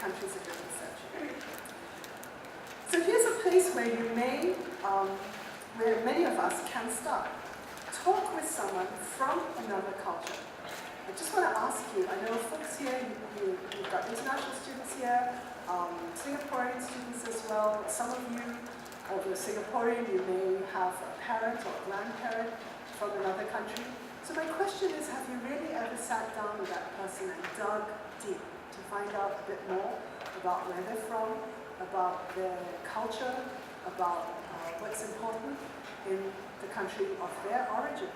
countries that you're researching. So here's a place where you may, where many of us can start. Talk with someone from another culture. I just want to ask you, I know folks here, you've got international students here, Singaporean students as well. Some of you, if you're Singaporean, you may have a parent or a grandparent from another country. So my question is, have you really ever sat down with that person and dug deep to find out a bit more about where they're from, about their culture, about what's important in the country of their origin?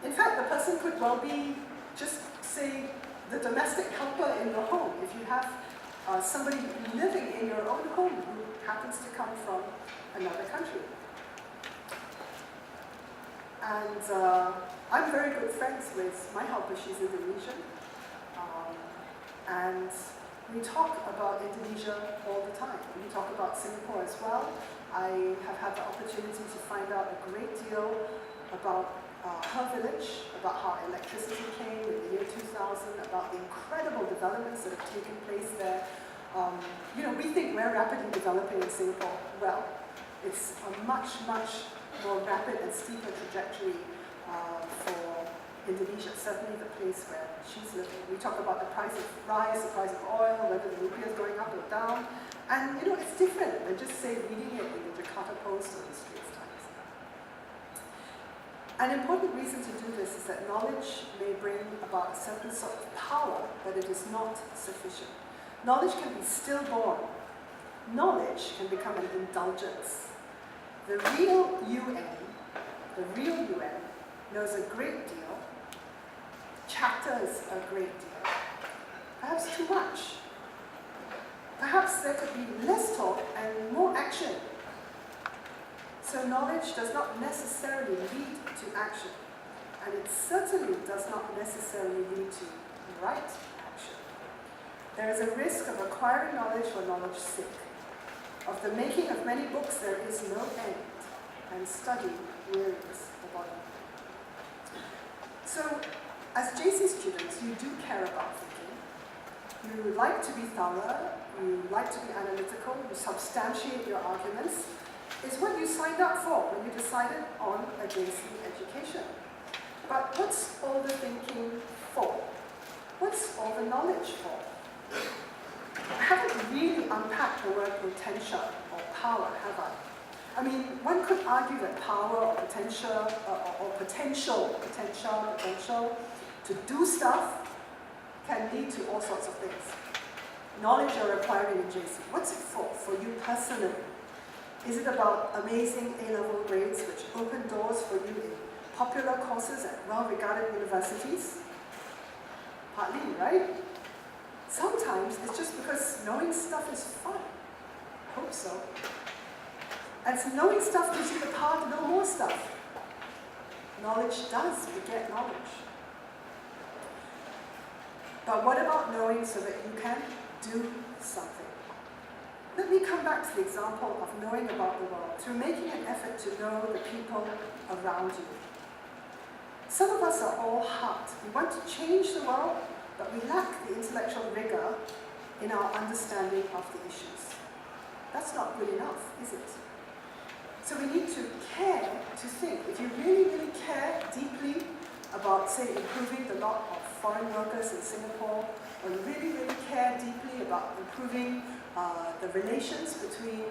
In fact, the person could well be just, say, the domestic helper in your home. If you have somebody living in your own home who happens to come from another country. And I'm very good friends with my helper. She's Indonesian. And we talk about Indonesia all the time. We talk about Singapore as well. I have had the opportunity to find out a great deal about her village, about how electricity came in the year 2000, about the incredible developments that have taken place there. You know, we think we're rapidly developing in Singapore. Well, it's a much, much more rapid and steeper trajectory for Indonesia, certainly the place where she's living. We talk about the price of rice, the price of oil, whether the rupiah is going up or down. And, you know, it's different than just, say, reading it in the Jakarta Post or the Straits Times. An important reason to do this is that knowledge may bring about a certain sort of power, but it is not sufficient. Knowledge can be stillborn. Knowledge can become an indulgence. The real UN knows a great deal, chatters a great deal, perhaps too much. Perhaps there could be less talk and more action. So knowledge does not necessarily lead to action, and it certainly does not necessarily lead to right action. There is a risk of acquiring knowledge for knowledge's sake. Of the making of many books there is no end, and study wearies the body. So, as JC students, you do care about thinking. You like to be thorough, you like to be analytical, you substantiate your arguments. Is what you signed up for when you decided on a JC education. But what's all the thinking for? What's all the knowledge for? I haven't really unpacked the word potential or power, have I? I mean, one could argue that power or potential to do stuff can lead to all sorts of things. Knowledge you're acquiring in JC, what's it for you personally? Is it about amazing A-level grades which open doors for you in popular courses at well-regarded universities? Partly, right? Sometimes it's just because knowing stuff is fun. Hope so. And so knowing stuff gives you the power to know more stuff. Knowledge does beget knowledge. But what about knowing so that you can do something? Let me come back to the example of knowing about the world through making an effort to know the people around you. Some of us are all heart. We want to change the world, but we lack the intellectual rigor in our understanding of the issues. That's not good enough, is it? So we need to care to think. If you really, really care deeply about, say, improving the lot of foreign workers in Singapore, or you really, really care deeply about improving the relations between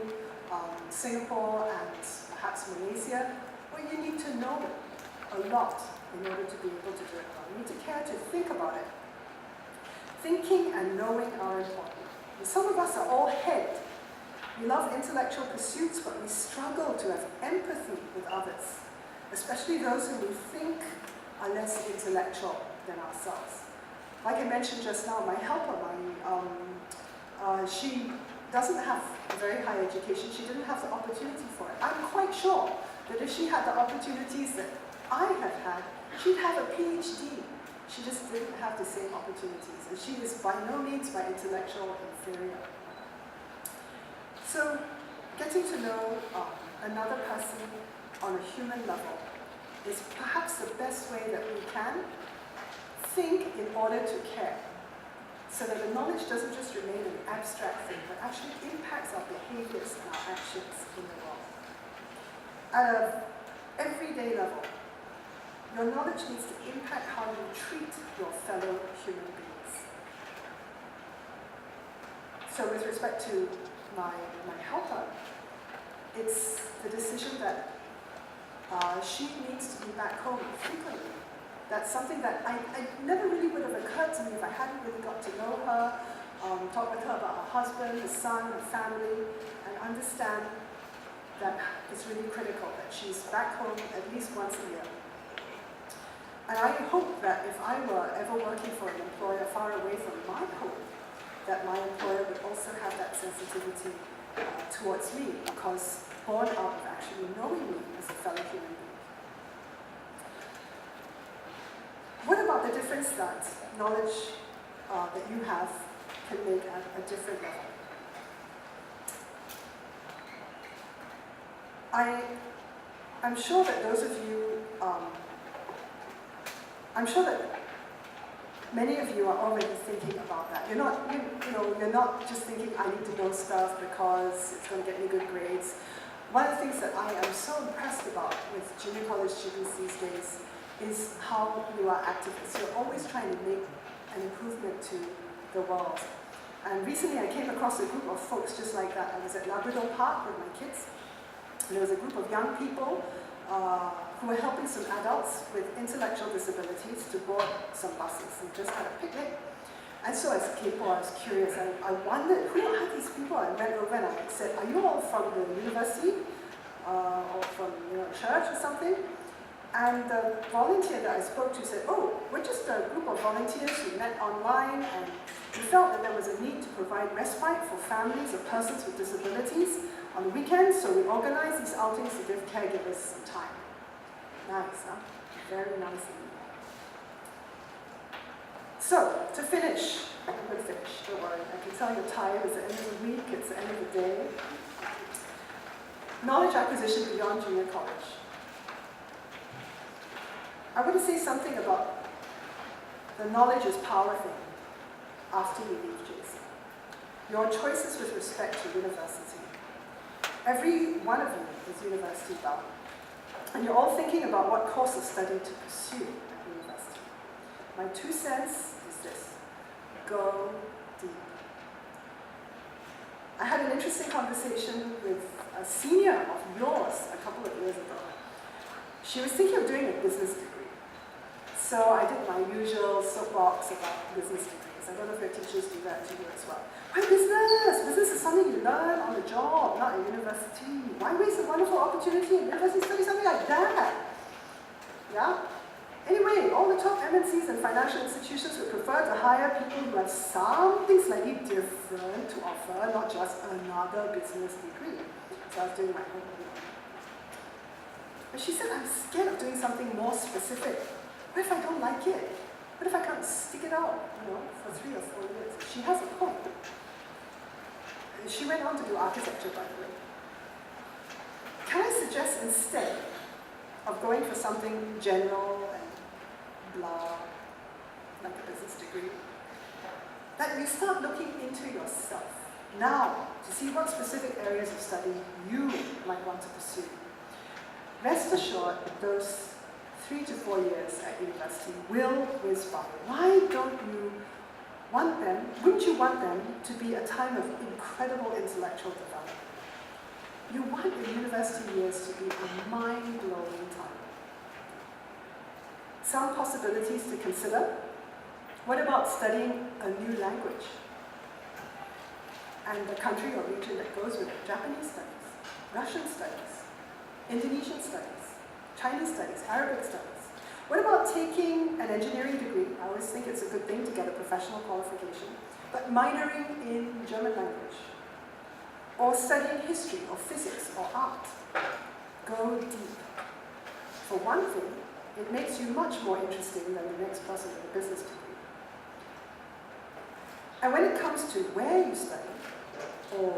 Singapore and perhaps Malaysia, well, you need to know a lot in order to be able to do it well. You need to care to think about it. Thinking and knowing are important. And some of us are all head. We love intellectual pursuits, but we struggle to have empathy with others, especially those who we think are less intellectual than ourselves. Like I mentioned just now, my helper, she doesn't have a very high education. She didn't have the opportunity for it. I'm quite sure that if she had the opportunities that I have had, she'd have a PhD. She just didn't have the same opportunities, and she is by no means my intellectual inferior. So, getting to know another person on a human level is perhaps the best way that we can think in order to care. so that the knowledge doesn't just remain an abstract thing, but actually impacts our behaviors and our actions in the world. At an everyday level, your knowledge needs to impact how you treat your fellow human beings. So with respect to my helper, it's the decision that she needs to be back home frequently. That's something that I never really would have occurred to me if I hadn't really got to know her, talk with her about her husband, her son, her family, and understand that it's really critical that she's back home at least once a year. And I hope that if I were ever working for an employer far away from my home, that my employer would also have that sensitivity towards me, because born out of actually knowing me as a fellow human being. What about the difference that knowledge that you have can make at a different level? I'm sure that those of you, I'm sure that many of you are already thinking about that. You're not, you're not just thinking, I need to know stuff because it's going to get me good grades. One of the things that I am so impressed about with junior college students these days is how you are activists. You're always trying to make an improvement to the world. And recently I came across a group of folks just like that. I was at Labrador Park with my kids. And there was a group of young people who were helping some adults with intellectual disabilities to board some buses and just had a picnic. And so as people, I was curious. I wondered, who are these people? I went over and I said, are you all from the university or from church or something? And the volunteer that I spoke to said, oh, we're just a group of volunteers who met online, and we felt that there was a need to provide respite for families of persons with disabilities on the weekends, so we organized these outings to give caregivers some time. Nice, huh? Very nice. So, to finish, I'm going to finish, don't worry. I can tell you're tired. It's the end of the week, it's the end of the day. Knowledge acquisition beyond junior college. I want to say something about the knowledge is power thing after you leave JC. Your choices with respect to university. Every one of you is university bound. And you're all thinking about what course of study to pursue at university. My 2 cents is this: go deep. I had an interesting conversation with a senior of yours a couple of years ago. She was thinking of doing a business degree. So I did my usual soapbox about business degrees. I don't know if your teachers do that to you as well. Why business? Business is something you learn on the job, not at university. Why waste a wonderful opportunity at university to study something like that? Yeah? Anyway, all the top MNCs and financial institutions would prefer to hire people who have something slightly different to offer, not just another business degree. So I was doing my homework. But she said, I'm scared of doing something more specific. What if I don't like it? What if I can't stick it out, for 3 or 4 years? She has a point. She went on to do architecture, by the way. Can I suggest instead of going for something general and blah, like a business degree, that you start looking into yourself now to see what specific areas of study you might want to pursue. Rest assured, those 3 to 4 years at university will whiz by. Wouldn't you want them to be a time of incredible intellectual development? You want your university years to be a mind-blowing time. Some possibilities to consider. What about studying a new language? And the country or region that goes with it? Japanese studies, Russian studies, Indonesian studies, Chinese studies, Arabic studies. What about taking an engineering degree? I always think it's a good thing to get a professional qualification, but minoring in German language, or studying history, or physics, or art. Go deep. For one thing, it makes you much more interesting than the next person with a business degree. And when it comes to where you study, or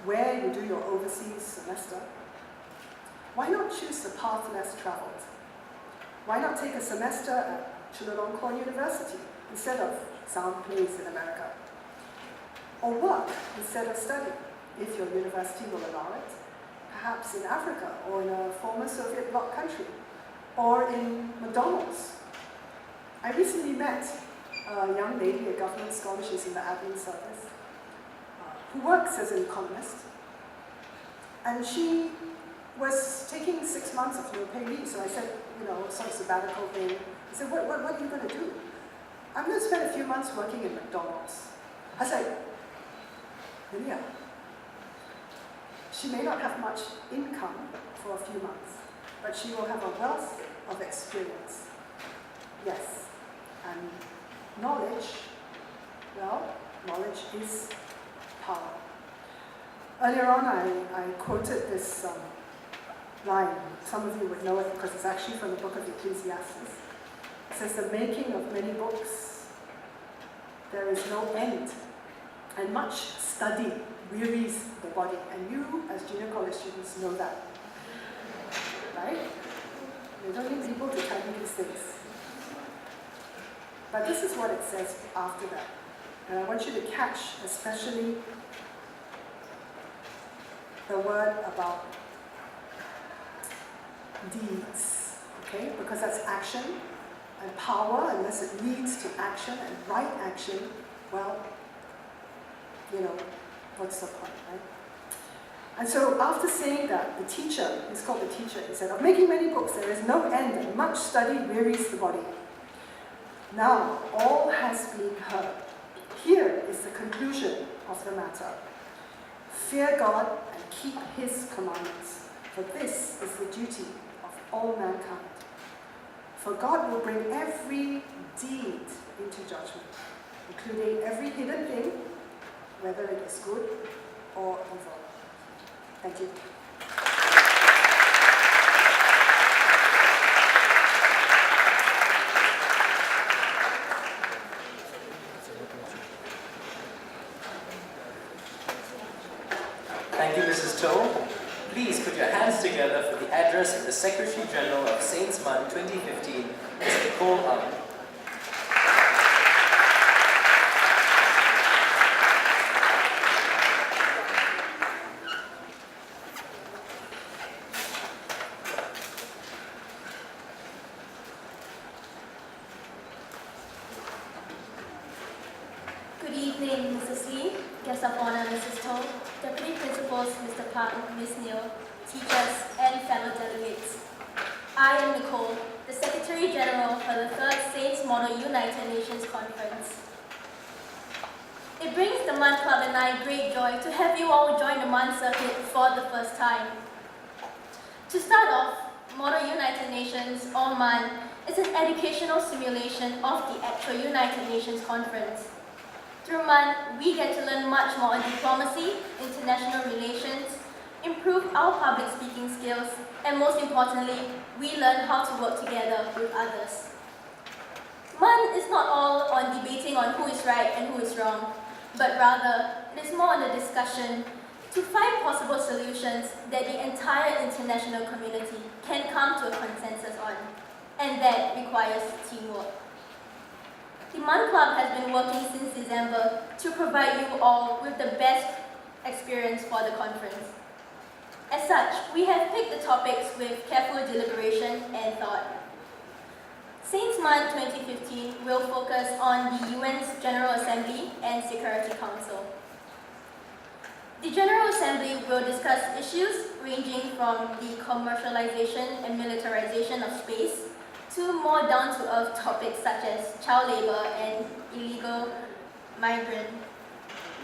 where you do your overseas semester, why not choose the path less traveled? Why not take a semester at Chulalongkorn University instead of sound plays in America. Or work instead of study, if your university will allow it, perhaps in Africa or in a former Soviet bloc country, or in McDonald's. I recently met a young lady, a government scholar, she's in the admin service, who works as an economist, and she was taking 6 months of no pay leave. So I said, some sabbatical thing. I said, what are you going to do? I'm going to spend a few months working in McDonald's. I said, Lilia, she may not have much income for a few months, but she will have a wealth of experience. Yes, and knowledge, well, knowledge is power. Earlier on, I quoted this line. Some of you would know it because it's actually from the book of Ecclesiastes. It says, the making of many books, there is no end, and much study wearies the body. And you, as junior college students, know that, right? You don't need people to tell you these things. But this is what it says after that. And I want you to catch especially the word about deeds, okay? Because that's action, and power, unless it leads to action and right action, well, what's the point, right? And so after saying that, the teacher, he's called the teacher, he said, of making many books, there is no end, and much study wearies the body. Now, all has been heard. Here is the conclusion of the matter. Fear God and keep His commandments, for this is the duty of all mankind. For God will bring every deed into judgment, including every hidden thing, whether it is good or evil. Thank you. Thank you, Mrs. Toh. Please put your hands together for the address of the Secretary General of Saints MUN 2015, Ms. Nicole Ang. Good evening, Mrs. Lee, guest of honor, Mrs. Toh, Deputy Principals, Mr. Park, Ms. Neal, teachers, and fellow delegates. I am Nicole, the Secretary General for the 3rd Saints Model United Nations Conference. It brings the MUN Club and I great joy to have you all join the MUN circuit for the first time. To start off, Model United Nations, or MUN, is an educational simulation of the actual United Nations Conference. Through MUN, we get to learn much more on diplomacy, international relations, improve our public speaking skills, and most importantly, we learn how to work together with others. MUN is not all on debating on who is right and who is wrong, but rather, it is more on the discussion to find possible solutions that the entire international community can come to a consensus on, and that requires teamwork. The MUN Club has been working since December to provide you all with the best experience for the conference. As such, we have picked the topics with careful deliberation and thought. Saints MUN 2015 will focus on the UN's General Assembly and Security Council. The General Assembly will discuss issues ranging from the commercialization and militarization of space to more down-to-earth topics such as child labor and illegal migrant.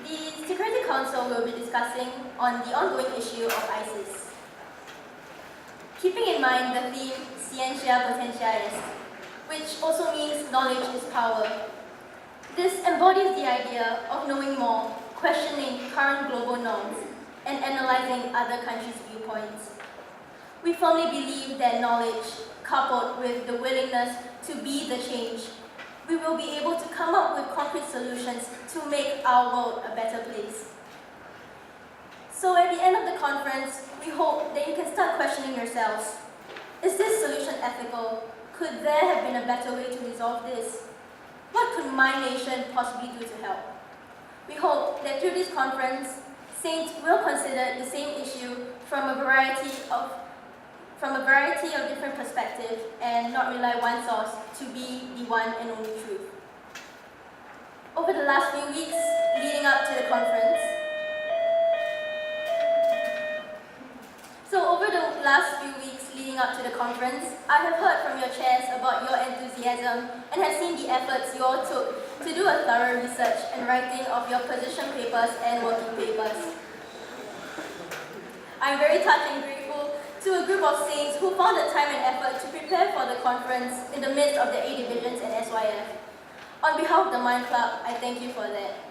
The Security Council will be discussing on the ongoing issue of ISIS. Keeping in mind the theme Scientia Potentia Est, which also means knowledge is power. This embodies the idea of knowing more, questioning current global norms, and analyzing other countries' viewpoints. We firmly believe that knowledge, coupled with the willingness to be the change, we will be able to come up with concrete solutions to make our world a better place. So at the end of the conference, we hope that you can start questioning yourselves. Is this solution ethical? Could there have been a better way to resolve this? What could my nation possibly do to help? We hope that through this conference, Saints will consider the same issue from a variety of different perspectives and not rely on one source to be the one and only truth. Over the last few weeks leading up to the conference, I have heard from your chairs about your enthusiasm and have seen the efforts you all took to do a thorough research and writing of your position papers and working papers. I am very touched and grateful to a group of saints who found the time and effort to prepare for the conference in the midst of the A divisions and SYF. On behalf of the MUN Club, I thank you for that.